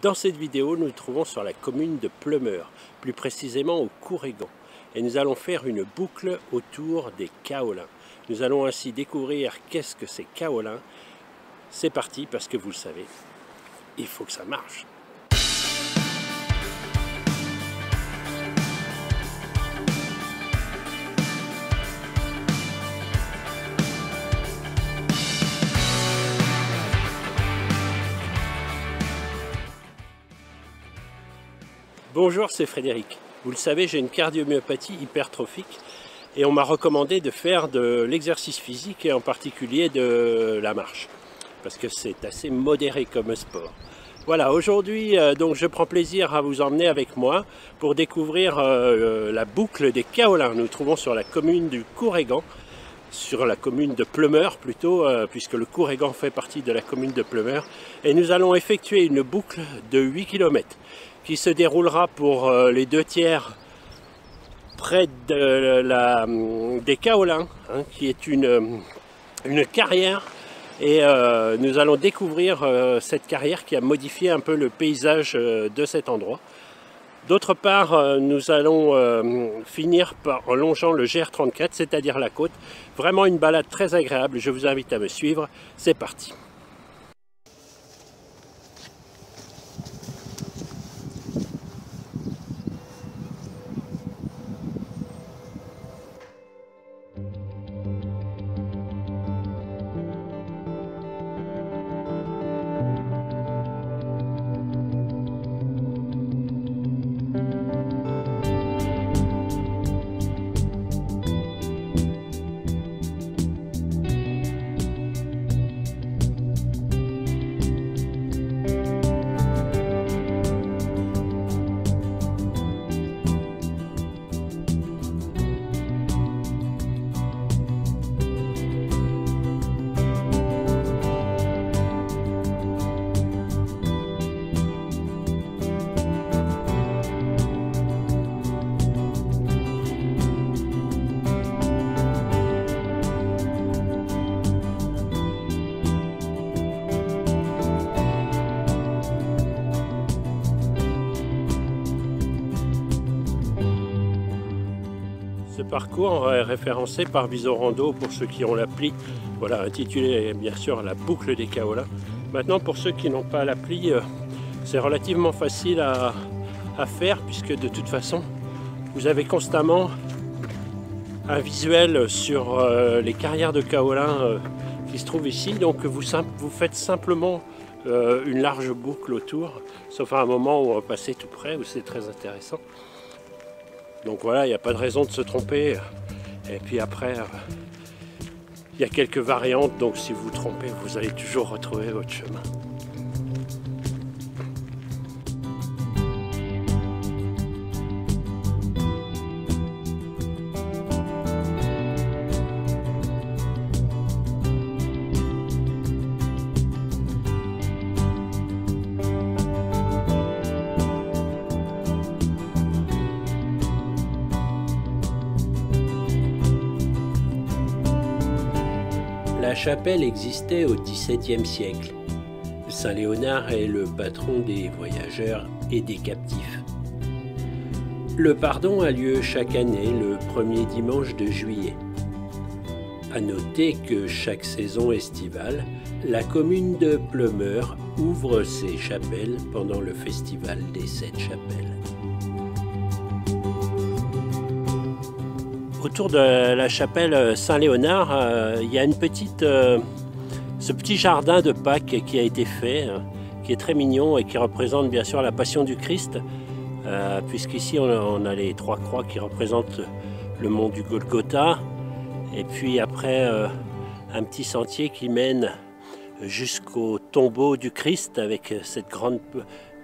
Dans cette vidéo, nous nous trouvons sur la commune de Pleumeur, plus précisément au Courrégan. Et nous allons faire une boucle autour des kaolins. Nous allons ainsi découvrir qu'est-ce que ces kaolins. C'est parti parce que vous le savez, il faut que ça marche. Bonjour, c'est Frédéric. Vous le savez, j'ai une cardiomyopathie hypertrophique et on m'a recommandé de faire de l'exercice physique et en particulier de la marche parce que c'est assez modéré comme sport. Voilà, aujourd'hui donc je prends plaisir à vous emmener avec moi pour découvrir la boucle des kaolins. Nous nous trouvons sur la commune du Courrégan, sur la commune de Pleumeur plutôt, puisque le Courrégan fait partie de la commune de Pleumeur, et nous allons effectuer une boucle de 8 km qui se déroulera pour les 2/3 près de des kaolins, hein, qui est une carrière, et nous allons découvrir cette carrière qui a modifié un peu le paysage de cet endroit. D'autre part, nous allons finir en longeant le GR34, c'est-à-dire la côte. Vraiment une balade très agréable, je vous invite à me suivre, c'est parti. Ce parcours est référencé par Visorando pour ceux qui ont l'appli, voilà, intitulé bien sûr la boucle des kaolins. Maintenant, pour ceux qui n'ont pas l'appli, c'est relativement facile à faire, puisque de toute façon vous avez constamment un visuel sur les carrières de kaolins qui se trouvent ici. Donc vous faites simplement une large boucle autour, sauf à un moment où on va passer tout près, où c'est très intéressant. Donc voilà, il n'y a pas de raison de se tromper. Et puis après, il y a quelques variantes, donc si vous vous trompez, vous allez toujours retrouver votre chemin. La chapelle existait au XVIIe siècle. Saint Léonard est le patron des voyageurs et des captifs. Le pardon a lieu chaque année le premier dimanche de juillet. À noter que chaque saison estivale, la commune de Pleumeur ouvre ses chapelles pendant le festival des 7 chapelles. Autour de la chapelle Saint-Léonard, il y a ce petit jardin de Pâques qui a été fait, qui est très mignon et qui représente bien sûr la Passion du Christ, puisqu'ici on a les 3 croix qui représentent le mont du Golgotha, et puis après un petit sentier qui mène jusqu'au tombeau du Christ avec cette grande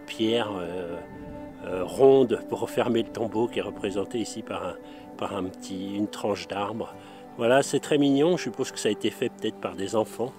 pierre ronde pour refermer le tombeau, qui est représenté ici par une tranche d'arbre. Voilà, c'est très mignon, je suppose que ça a été fait peut-être par des enfants.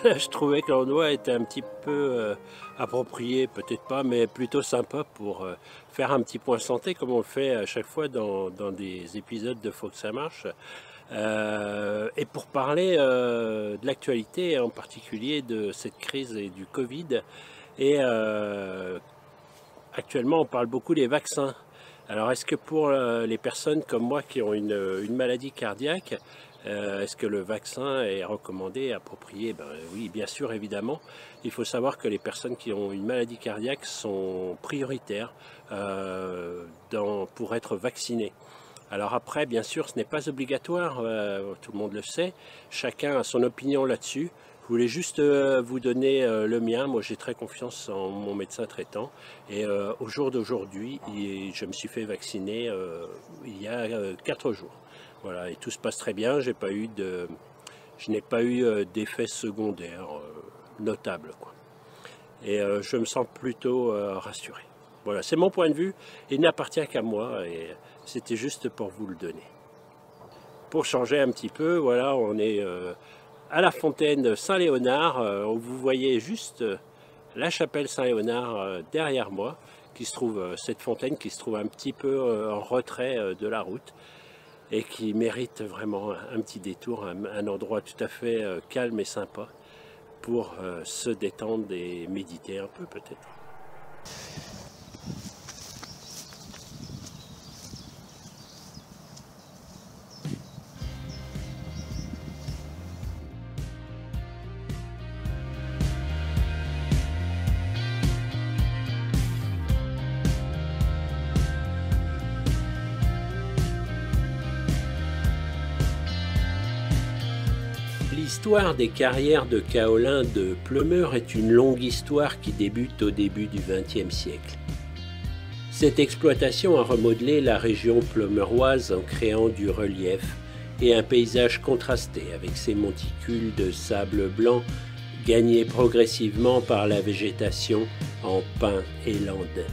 je trouvais que l'endroit était un petit peu approprié, peut-être pas, mais plutôt sympa pour faire un petit point santé, comme on le fait à chaque fois dans des épisodes de Faut que ça marche. Et pour parler de l'actualité, en particulier de cette crise et du Covid. Et actuellement, on parle beaucoup des vaccins. Alors, est-ce que pour les personnes comme moi qui ont une maladie cardiaque, est-ce que le vaccin est recommandé, approprié? Ben, oui, bien sûr, évidemment. Il faut savoir que les personnes qui ont une maladie cardiaque sont prioritaires pour être vaccinées. Alors après, bien sûr, ce n'est pas obligatoire, tout le monde le sait. Chacun a son opinion là-dessus. Je voulais juste vous donner le mien. Moi, j'ai très confiance en mon médecin traitant. Et au jour d'aujourd'hui, je me suis fait vacciner il y a 4 jours. Voilà, et tout se passe très bien. Je n'ai pas eu d'effets secondaires notables, quoi. Et je me sens plutôt rassuré. Voilà, c'est mon point de vue. Il n'appartient qu'à moi et c'était juste pour vous le donner. Pour changer un petit peu, voilà, on est à la fontaine Saint-Léonard. Vous voyez juste la chapelle Saint-Léonard derrière moi, cette fontaine qui se trouve un petit peu en retrait de la route et qui mérite vraiment un petit détour, un endroit tout à fait calme et sympa pour se détendre et méditer un peu peut-être. L'histoire des carrières de kaolin de Pleumeur est une longue histoire qui débute au début du XXe siècle. Cette exploitation a remodelé la région pleumeuroise en créant du relief et un paysage contrasté avec ses monticules de sable blanc gagnés progressivement par la végétation en pins et landes.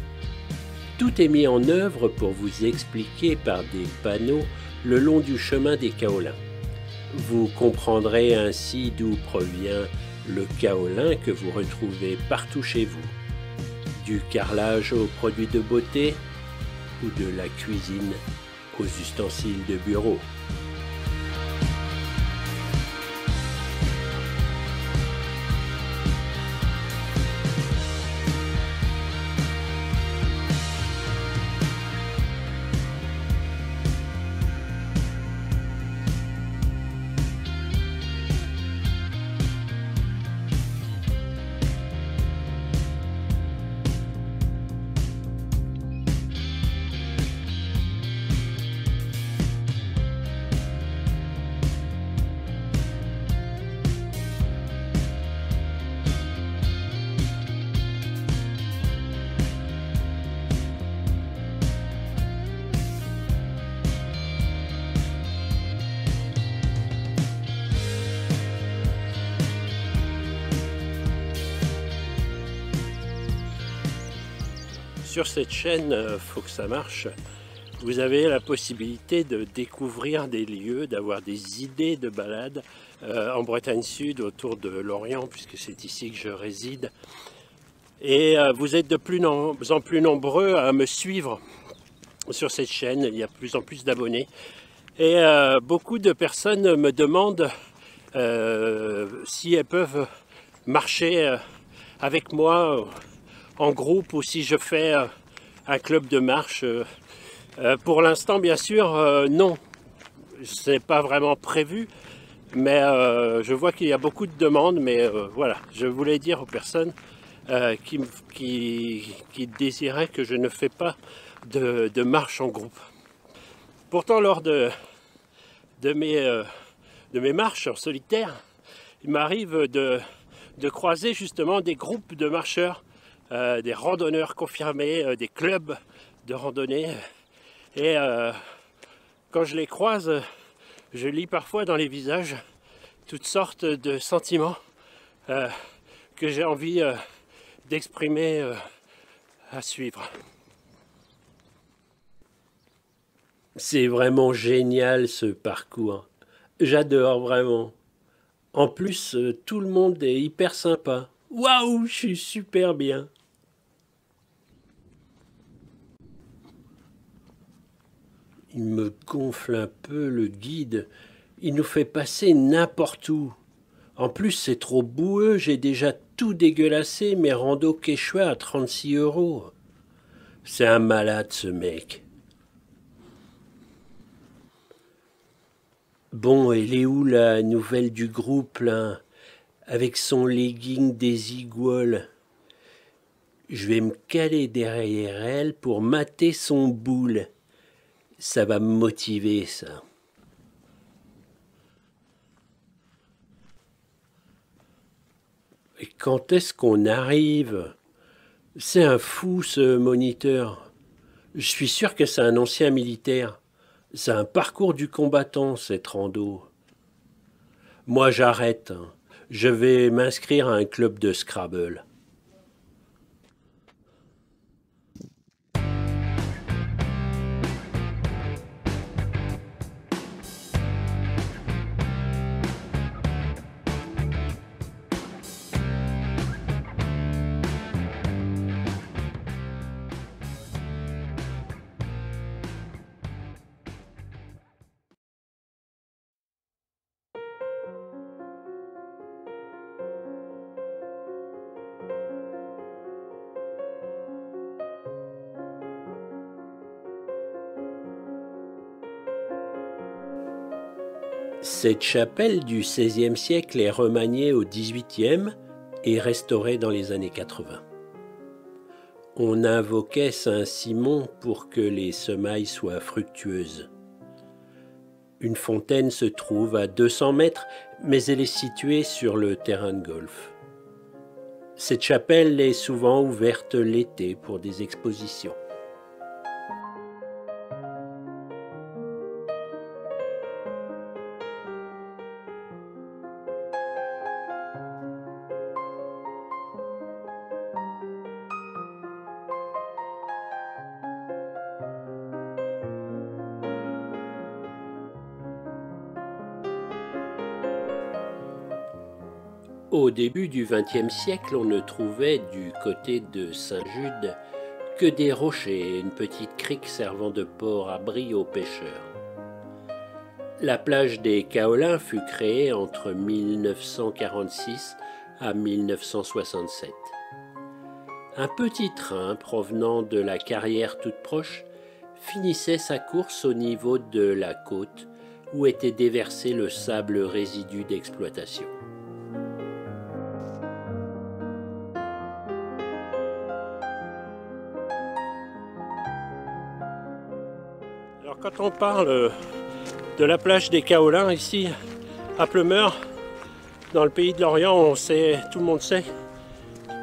Tout est mis en œuvre pour vous expliquer par des panneaux le long du chemin des kaolins. Vous comprendrez ainsi d'où provient le kaolin que vous retrouvez partout chez vous. Du carrelage aux produits de beauté ou de la cuisine aux ustensiles de bureau. Sur cette chaîne, Faut que ça marche, vous avez la possibilité de découvrir des lieux, d'avoir des idées de balades en Bretagne Sud, autour de Lorient, puisque c'est ici que je réside. Et vous êtes de plus en plus nombreux à me suivre sur cette chaîne, il y a de plus en plus d'abonnés. Et beaucoup de personnes me demandent si elles peuvent marcher avec moi en groupe ou si je fais un club de marche. Pour l'instant, bien sûr, non, ce n'est pas vraiment prévu, mais je vois qu'il y a beaucoup de demandes, mais voilà, je voulais dire aux personnes qui désiraient que je ne fais pas de marche en groupe. Pourtant, lors de mes marches en solitaire, il m'arrive de croiser justement des groupes de marcheurs, des randonneurs confirmés, des clubs de randonnée. Et quand je les croise, je lis parfois dans les visages toutes sortes de sentiments que j'ai envie d'exprimer à suivre. C'est vraiment génial ce parcours. J'adore vraiment. En plus, tout le monde est hyper sympa. Waouh, je suis super bien. Il me gonfle un peu le guide. Il nous fait passer n'importe où. En plus, c'est trop boueux, j'ai déjà tout dégueulassé, mes randos quechua à 36 €. C'est un malade ce mec. Bon, elle est où la nouvelle du groupe là? Avec son legging des iguoles. Je vais me caler derrière elle pour mater son boule. Ça va me motiver ça. Et quand est-ce qu'on arrive? C'est un fou ce moniteur. Je suis sûr que c'est un ancien militaire. C'est un parcours du combattant cette rando. Moi j'arrête. Je vais m'inscrire à un club de Scrabble. Cette chapelle du XVIe siècle est remaniée au XVIIIe et restaurée dans les années 80. On invoquait Saint-Simon pour que les semailles soient fructueuses. Une fontaine se trouve à 200 mètres, mais elle est située sur le terrain de golf. Cette chapelle est souvent ouverte l'été pour des expositions. Au début du XXe siècle, on ne trouvait du côté de Saint-Jude que des rochers et une petite crique servant de port-abri aux pêcheurs. La plage des Kaolins fut créée entre 1946 à 1967. Un petit train provenant de la carrière toute proche finissait sa course au niveau de la côte où était déversé le sable résidu d'exploitation. Alors quand on parle de la plage des Kaolins ici à Pleumeur, dans le pays de l'Orient, tout le monde sait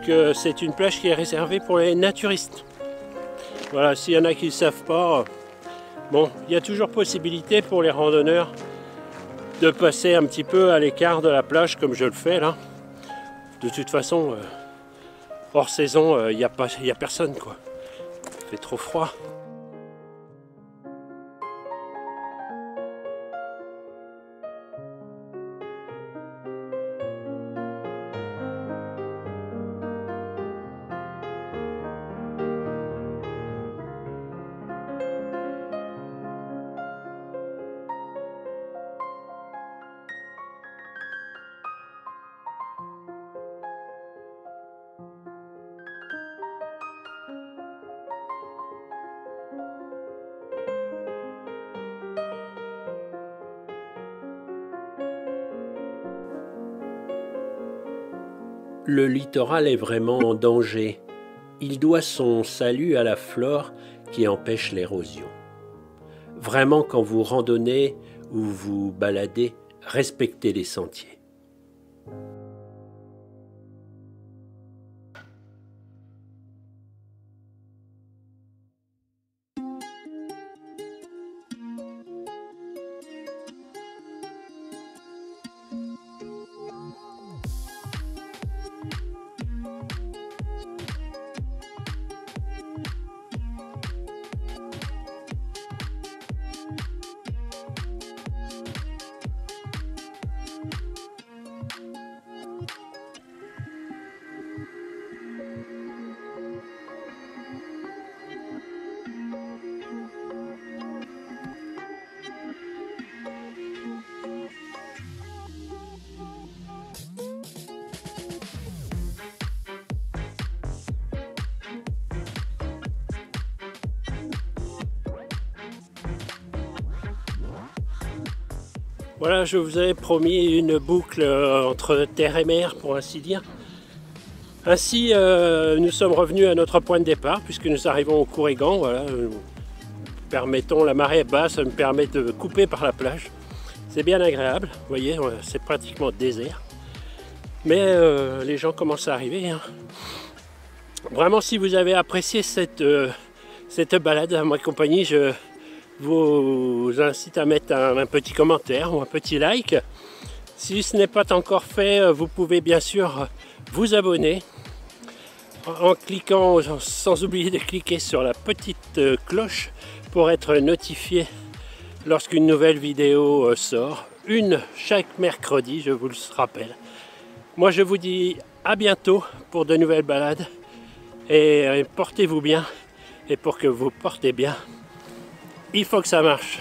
que c'est une plage qui est réservée pour les naturistes. Voilà, s'il y en a qui ne le savent pas, bon, il y a toujours possibilité pour les randonneurs de passer un petit peu à l'écart de la plage comme je le fais là. De toute façon, hors saison, il n'y a personne quoi. Il fait trop froid. Le littoral est vraiment en danger. Il doit son salut à la flore qui empêche l'érosion. Vraiment, quand vous randonnez ou vous baladez, respectez les sentiers. Voilà, je vous avais promis une boucle entre terre et mer, pour ainsi dire. Ainsi, nous sommes revenus à notre point de départ, puisque nous arrivons au Kourigan. Voilà, permettons, la marée basse me permet de couper par la plage. C'est bien agréable, vous voyez, c'est pratiquement désert. Mais les gens commencent à arriver. Hein. Vraiment, si vous avez apprécié cette balade à ma compagnie, je vous incite à mettre un petit commentaire ou un petit like. Si ce n'est pas encore fait, vous pouvez bien sûr vous abonner en cliquant, sans oublier de cliquer sur la petite cloche pour être notifié lorsqu'une nouvelle vidéo sort. Une chaque mercredi, je vous le rappelle. Moi je vous dis à bientôt pour de nouvelles balades et portez-vous bien. Et pour que vous portez bien, il faut que ça marche.